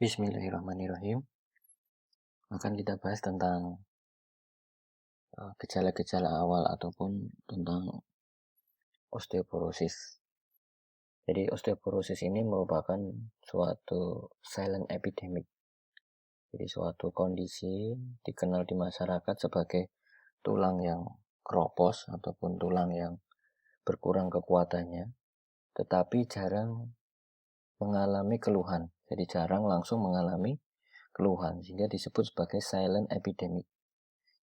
Bismillahirrahmanirrahim. Akan kita bahas tentang gejala-gejala awal ataupun tentang osteoporosis. Jadi osteoporosis ini merupakan suatu silent epidemic. Jadi suatu kondisi dikenal di masyarakat sebagai tulang yang keropos ataupun tulang yang berkurang kekuatannya, tetapi jarang mengalami keluhan. Jadi jarang langsung mengalami keluhan, sehingga disebut sebagai silent epidemic.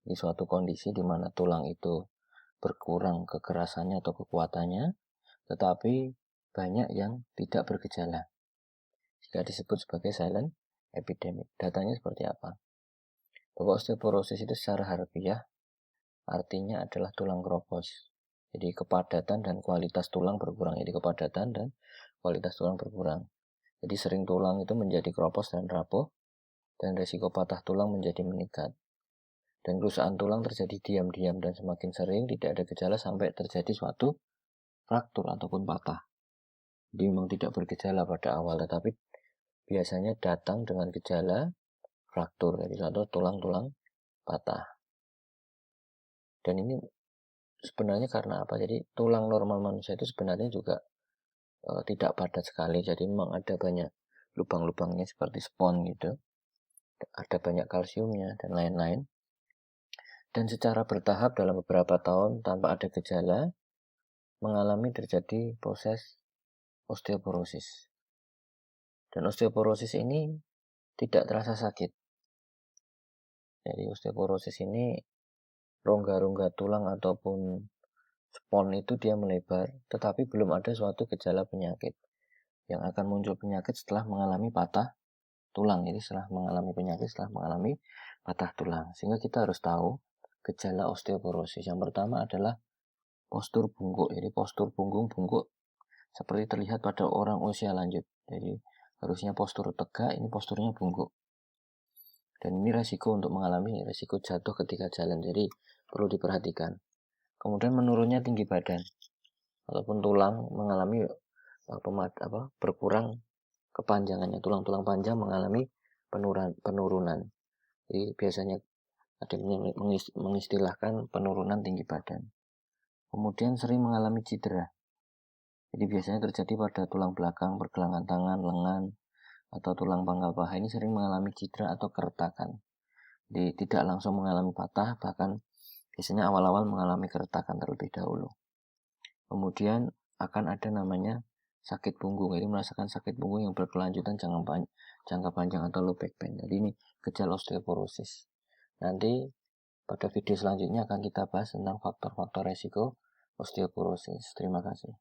Ini suatu kondisi di mana tulang itu berkurang kekerasannya atau kekuatannya, tetapi banyak yang tidak bergejala, sehingga disebut sebagai silent epidemic. Datanya seperti apa? Bahwa osteoporosis itu secara harfiah artinya adalah tulang keropos. Jadi kepadatan dan kualitas tulang berkurang. Jadi kepadatan dan kualitas tulang berkurang. Jadi sering tulang itu menjadi keropos dan rapuh, dan resiko patah tulang menjadi meningkat. Dan kerusakan tulang terjadi diam-diam dan semakin sering, tidak ada gejala sampai terjadi suatu fraktur ataupun patah. Jadi memang tidak bergejala pada awal, tetapi biasanya datang dengan gejala fraktur, jadi suatu tulang-tulang patah. Dan ini sebenarnya karena apa? Jadi tulang normal manusia itu sebenarnya juga tidak padat sekali, jadi memang ada banyak lubang-lubangnya seperti spons gitu. Ada banyak kalsiumnya dan lain-lain. Dan secara bertahap dalam beberapa tahun tanpa ada gejala mengalami terjadi proses osteoporosis. Dan osteoporosis ini tidak terasa sakit. Jadi osteoporosis ini rongga-rongga tulang ataupun spons itu dia melebar, tetapi belum ada suatu gejala penyakit. Yang akan muncul penyakit setelah mengalami patah tulang. Jadi setelah mengalami penyakit, setelah mengalami patah tulang. Sehingga kita harus tahu gejala osteoporosis. Yang pertama adalah postur bungkuk. Jadi postur punggung bungkuk seperti terlihat pada orang usia lanjut. Jadi harusnya postur tegak, ini posturnya bungkuk. Dan ini resiko untuk mengalami resiko jatuh ketika jalan. Jadi perlu diperhatikan. Kemudian menurunnya tinggi badan ataupun tulang mengalami berkurang kepanjangannya. Tulang-tulang panjang mengalami penurunan. Jadi biasanya ada yang mengistilahkan penurunan tinggi badan. Kemudian sering mengalami cedera. Jadi biasanya terjadi pada tulang belakang, pergelangan tangan, lengan, atau tulang pangkal paha. Ini sering mengalami cedera atau keretakan. Jadi tidak langsung mengalami patah, bahkan biasanya awal-awal mengalami keretakan terlebih dahulu. Kemudian akan ada namanya sakit punggung. Jadi merasakan sakit punggung yang berkelanjutan jangka panjang atau low back pain. Jadi ini gejala osteoporosis. Nanti pada video selanjutnya akan kita bahas tentang faktor-faktor resiko osteoporosis. Terima kasih.